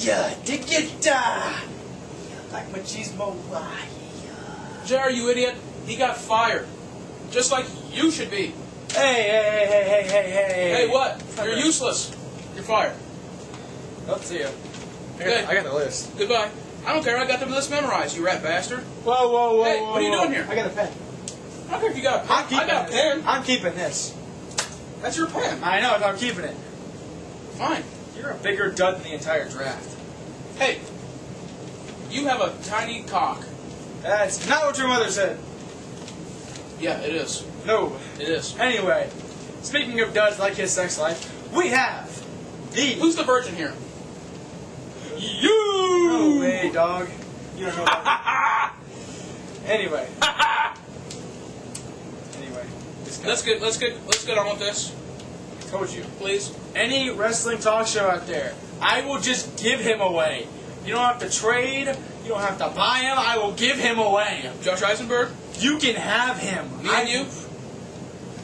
Dig it, like machismo. JR, you idiot. He got fired. Just like you should be. Hey. Hey, what? You're useless. You're fired. I'll see you. Okay. I got the list. Goodbye. I don't care. I got the list memorized, you rat bastard. Whoa. Hey, what are you doing here? I got a pen. I don't care if you got a pen. I got a pen. I'm keeping this. That's your pen. I know, I'm keeping it. Fine. You're a bigger dud than the entire draft. Hey, you have a tiny cock. That's not what your mother said. Yeah, it is. No. It is. Anyway, speaking of duds like his sex life, we have the... Who's the virgin here? You! No way, dog. You don't know that. Anyway. Let's get on with this. Told you. Please. Any wrestling talk show out there, I will just give him away. You don't have to trade. You don't have to buy him. I will give him away. Josh Eisenberg? You can have him. Me and you?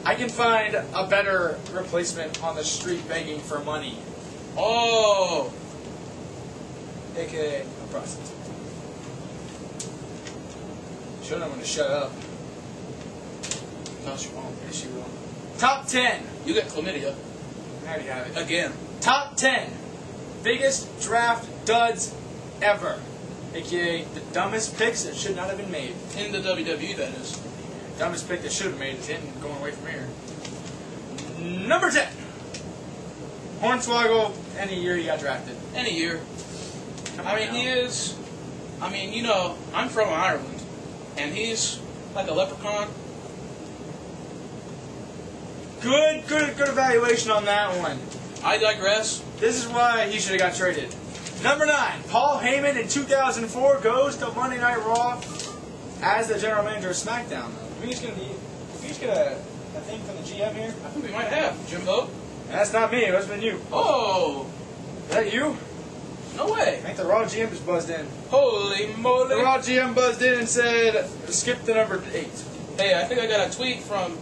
I can find a better replacement on the street begging for money. Oh. AKA a prostitute. Show them when to shut up. No, she won't. Yes, she will. Top 10. You get chlamydia. I already have it. Again. Top 10 biggest draft duds ever. AKA the dumbest picks that should not have been made. In the WWE, that is. Dumbest pick that should have been made is in going away from here. Number 10. Hornswoggle, any year he got drafted. Any year. I mean, he is... I mean, you know, I'm from Ireland. And he's like a leprechaun. Good evaluation on that one. I digress. This is why he should have got traded. Number 9, Paul Heyman in 2004 goes to Monday Night Raw as the general manager of SmackDown. We just get a thing from the GM here? I think we might have. Jimbo? That's not me. It must have been you. Oh. Is that you? No way. I think the Raw GM just buzzed in. Holy moly. The Raw GM buzzed in and said, skip to number 8. Hey, I think I got a tweet from...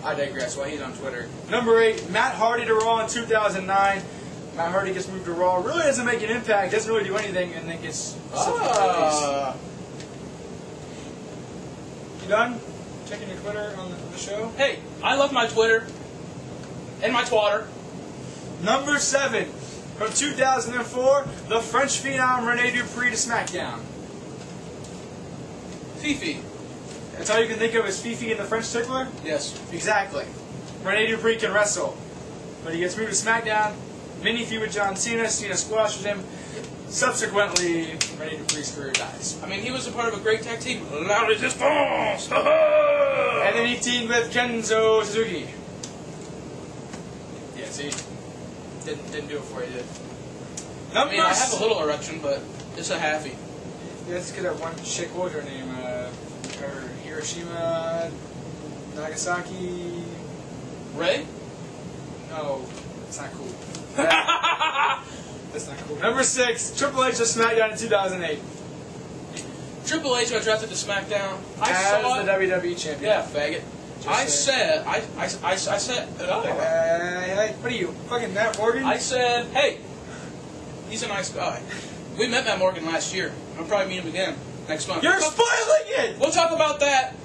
I digress. While he's on Twitter. Number 8, Matt Hardy to Raw in 2009. Matt Hardy gets moved to Raw. Really doesn't make an impact. Doesn't really do anything, and then gets released. You done checking your Twitter on the show? Hey, I love my Twitter and my twatter. Number 7, from 2004, the French Phenom Rene Dupree to SmackDown. Fifi. That's all you can think of as Fifi and the French Tickler? Yes. Exactly. Rene Dupree can wrestle. But he gets moved to SmackDown. Mini feud with John Cena. Cena squashes him. Subsequently, Rene Dupree's career dies. I mean, he was a part of a great tag team. La Resistance! And then he teamed with Kenzo Suzuki. Yeah, see? Didn't do it for you, did it? I mean, I have a little erection, but it's a halfie. Yeah, let's get that one chick. What was her name? Hiroshima, Nagasaki. Ray? No, it's not cool. That's not cool. Number 6, Triple H to SmackDown in 2008. Triple H got drafted to SmackDown. I saw the WWE champion. Yeah, faggot. I said. What are you, fucking Matt Morgan? I said, hey, he's a nice guy. We met Matt Morgan last year. I'll probably meet him again next month. You're spoiling it! We'll talk about that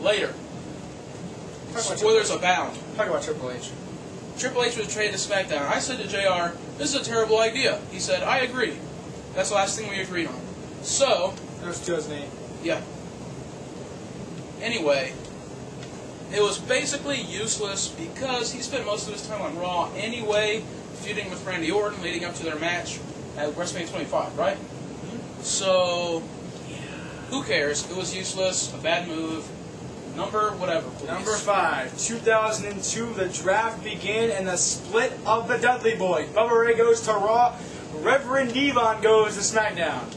later. Spoilers abound. Talk about Triple H. Triple H was traded to SmackDown. I said to JR, this is a terrible idea. He said, I agree. That's the last thing we agreed on. So... That was 2008. Yeah. Anyway, it was basically useless because he spent most of his time on Raw anyway, feuding with Randy Orton leading up to their match at WrestleMania 25, right? Mm-hmm. So, who cares? It was useless, a bad move. Number whatever, please. Number 5, 2002, the draft began and the split of the Dudley Boys. Bubba Ray goes to Raw, Reverend Devon goes to SmackDown.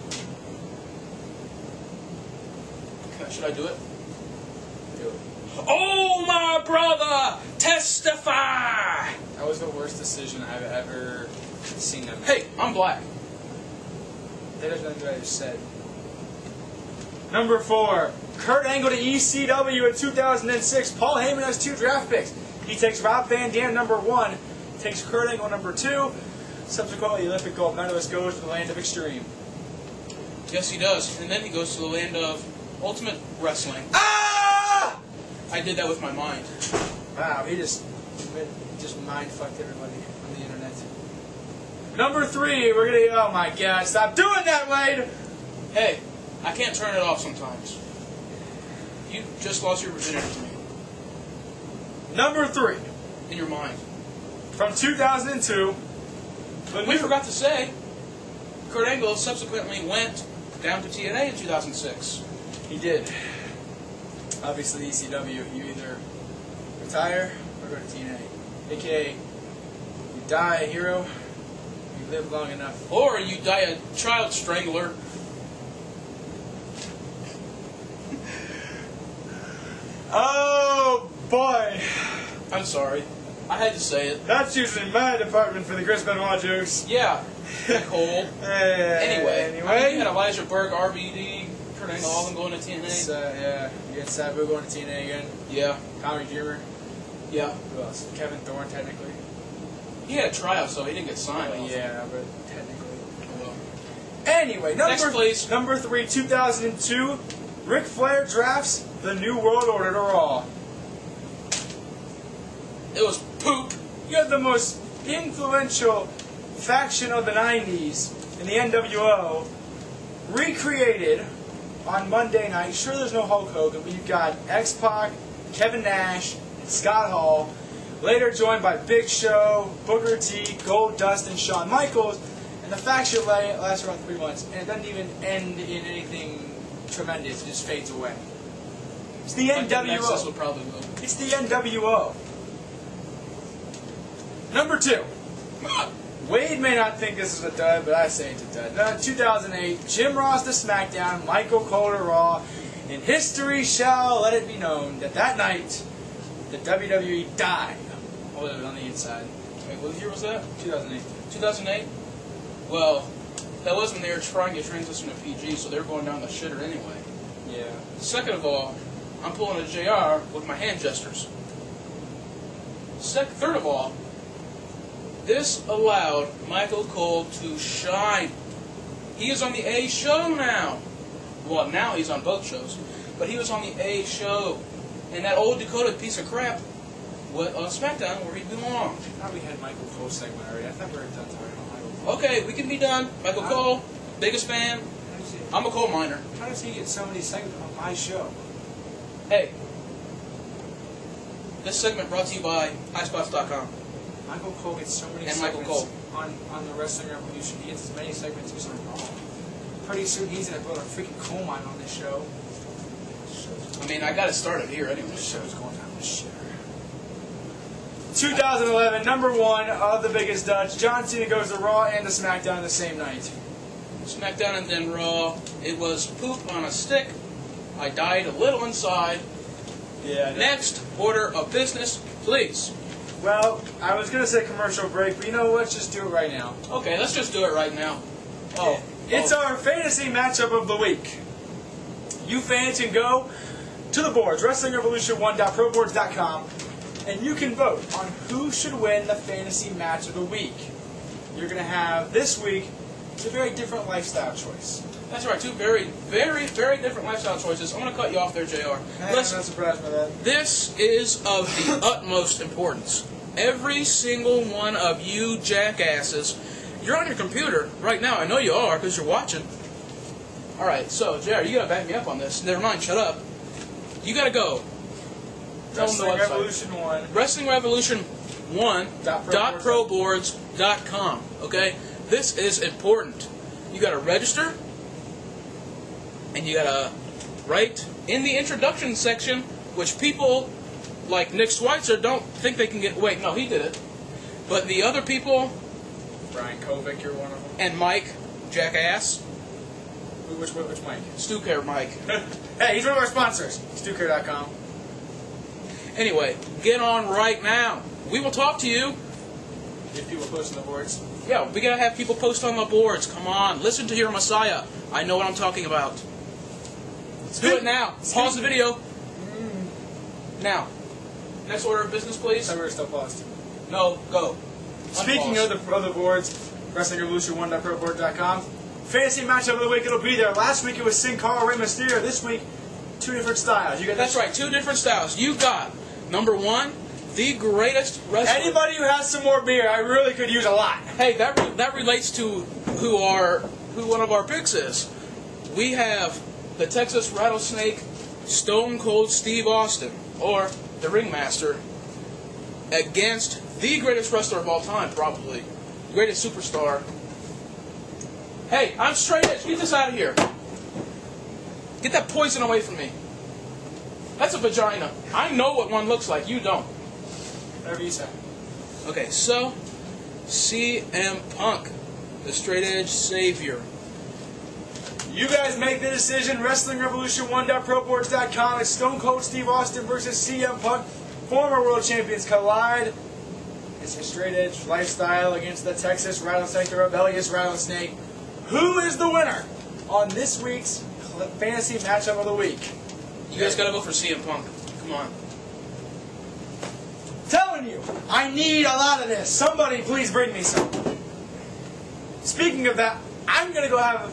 Should I do it? Do it. Oh, my brother! Testify! That was the worst decision I've ever seen them make. Hey, I'm black. That is nothing I just said. Number 4, Kurt Angle to ECW in 2006. Paul Heyman has 2 draft picks. He takes Rob Van Dam, number 1, takes Kurt Angle number 2. Subsequently, the Olympic gold medalist goes to the land of extreme. Yes, he does. And then he goes to the land of ultimate wrestling. Ah! I did that with my mind. Wow, he just mind fucked everybody on the internet. Number 3, we're gonna. Oh my God! Stop doing that, Wade. Hey, I can't turn it off sometimes. You just lost your virginity to me. Number 3, In your mind. from 2002. We forgot to say, Kurt Angle subsequently went down to TNA in 2006. He did. Obviously, ECW, you either retire or go to TNA. AKA, you die a hero, you live long enough. Or you die a child strangler. Oh, boy. I'm sorry. I had to say it. That's usually my department for the Chris Benoit jokes. Yeah. Nicole. Anyway. I mean, you had Elijah Burke, RVD, Kurt Angle, all of them going to TNA. Yeah. You got Sabu going to TNA again. Yeah. Tommy Dreamer. Yeah. Who else? Kevin Thorne, technically. He had a tryout, so he didn't get signed. Yeah, but technically. Well. Anyway, Next, please. Number 3, 2002. Ric Flair drafts the New World Order to Raw. It was poop. You had the most influential faction of the 90s in the NWO recreated on Monday night. Sure, there's no Hulk Hogan, but you've got X-Pac, Kevin Nash, and Scott Hall. Later joined by Big Show, Booker T, Goldust, and Shawn Michaels. And the faction lasts around 3 months, and it doesn't even end in anything tremendous. It just fades away. It's the NWO. NEXSES will probably will. It's the NWO. Number 2. Wade may not think this is a dud, but I say it's a dud. 2008, Jim Ross to SmackDown, Michael Cole to Raw. And history shall let it be known that that night, the WWE died. Oh, it was on the inside. Wait, what year was that? 2008. 2008? Well, that wasn't they were trying to transition to PG, so they were going down the shitter anyway. Yeah. Second of all, I'm pulling a JR with my hand gestures. Third of all, this allowed Michael Cole to shine. He is on the A show now. Well, now he's on both shows. But he was on the A show. And that old Dakota piece of crap was on SmackDown where he belonged. I thought we had Michael Cole segment already. I thought we were done talking about Michael Cole. Okay, we can be done. Michael Cole, biggest fan. I'm a coal miner. How does he get so many segments on my show? Hey, this segment brought to you by highspots.com. Michael Cole gets so many And segments Michael Cole. on the Wrestling Revolution. He gets as many segments as on Raw. Pretty soon he's going to build a freaking coal mine on this show. I mean, I got it started here anyway. This show's going down the shitter. 2011, number 1 of the biggest duds. John Cena goes to Raw and to SmackDown the same night. SmackDown and then Raw. It was poop on a stick. I died a little inside. Yeah. Next order of business, please. Well, I was going to say commercial break, but you know what? Let's just do it right now. Okay, let's just do it right now. It's our fantasy matchup of the week. You fans can go to the boards, WrestlingRevolution1.proboards.com, and you can vote on who should win the fantasy match of the week. You're going to have, this week, it's a very different lifestyle choice. That's right, 2 very, very, very different lifestyle choices. I'm going to cut you off there, JR. I'm not surprised by that. This is of the utmost importance. Every single one of you jackasses, you're on your computer right now. I know you are because you're watching. All right, so, JR, you got to back me up on this. Never mind, shut up. You got to go. Tell them the Wrestling website. Revolution 1. WrestlingRevolution1.proboards.com. Okay? This is important. You got to register, and you got to write in the introduction section, which people like Nick Schweitzer don't think they can get. Wait, no, he did it. But the other people, Brian Kovic, you're one of them. and Mike, jackass, Which Mike? Stucare Mike. Hey, he's one of our sponsors. Stucare.com. Anyway, get on right now. We will talk to you. Get people posting the boards. Yeah, we gotta have people post on the boards. Come on, listen to your Messiah. I know what I'm talking about. Let's do it now. Pause the video. Now. Next order of business, please. So we're still paused. No, go. Speaking of the boards, WrestlingRevolution1.proboard.com. Fantasy matchup of the week, it'll be there. Last week it was Sin Cara, Rey Mysterio. This week, 2 different styles. You got That's right, 2 different styles. You got, number 1, the greatest wrestler. Anybody who has some more beer, I really could use a lot. Hey, that relates to who one of our picks is. We have the Texas Rattlesnake, Stone Cold Steve Austin, or the Ringmaster, against the greatest wrestler of all time, probably. The greatest superstar. Hey, I'm straight edge. Get this out of here. Get that poison away from me. That's a vagina. I know what one looks like. You don't. Whatever you say. Okay, so CM Punk, the straight edge savior. You guys make the decision. WrestlingRevolution1.proboards.com. It's Stone Cold Steve Austin versus CM Punk. Former world champions collide. It's a straight edge lifestyle against the Texas Rattlesnake, the rebellious Rattlesnake. Who is the winner on this week's fantasy matchup of the week? You guys gotta go for CM Punk. Come on. Telling you, I need a lot of this. Somebody please bring me some. Speaking of that, I'm gonna go have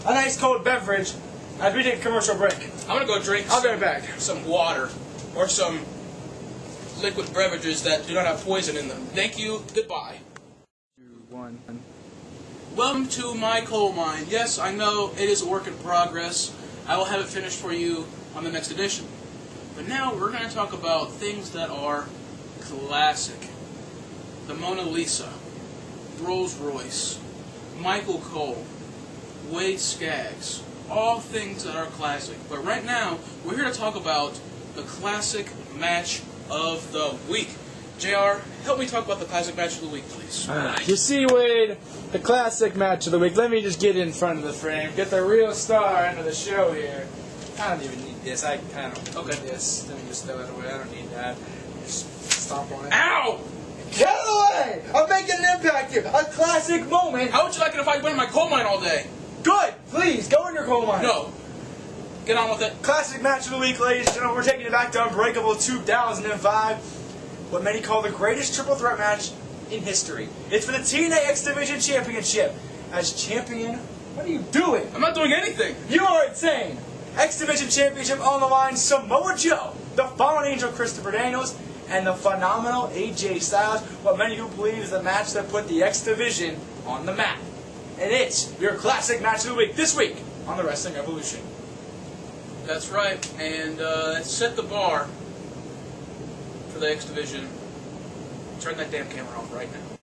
a nice cold beverage as we take a commercial break. I'm gonna go drink I'll be right back. some water or some liquid beverages that do not have poison in them. Thank you. Goodbye. 2, 1. Welcome to my coal mine. Yes, I know it is a work in progress. I will have it finished for you on the next edition. But now we're going to talk about things that are classic. The Mona Lisa, Rolls Royce, Michael Cole, Wade Skaggs, all things that are classic. But right now, we're here to talk about the classic match of the week. JR, help me talk about the classic match of the week, please. You see, Wade, the classic match of the week. Let me just get in front of the frame, get the real star into the show here. I don't even need this. I don't need this. Let me just throw it away. I don't need that. Just stomp on it. Ow! Get it away! I'm making an impact here. A classic moment. How would you like it if I went in my coal mine all day? Good. Please, go in your coal mine. No. Get on with it. Classic match of the week, ladies and gentlemen. We're taking it back to Unbreakable 2005. What many call the greatest triple threat match in history. It's for the TNA X Division Championship. As champion, what are you doing? I'm not doing anything. You are insane. X Division Championship on the line, Samoa Joe, the Fallen Angel Christopher Daniels, and the phenomenal AJ Styles. What many who believe is the match that put the X Division on the map. And it's your classic match of the week this week on the Wrestling Revolution. That's right, and set the bar for the X Division. Turn that damn camera off right now.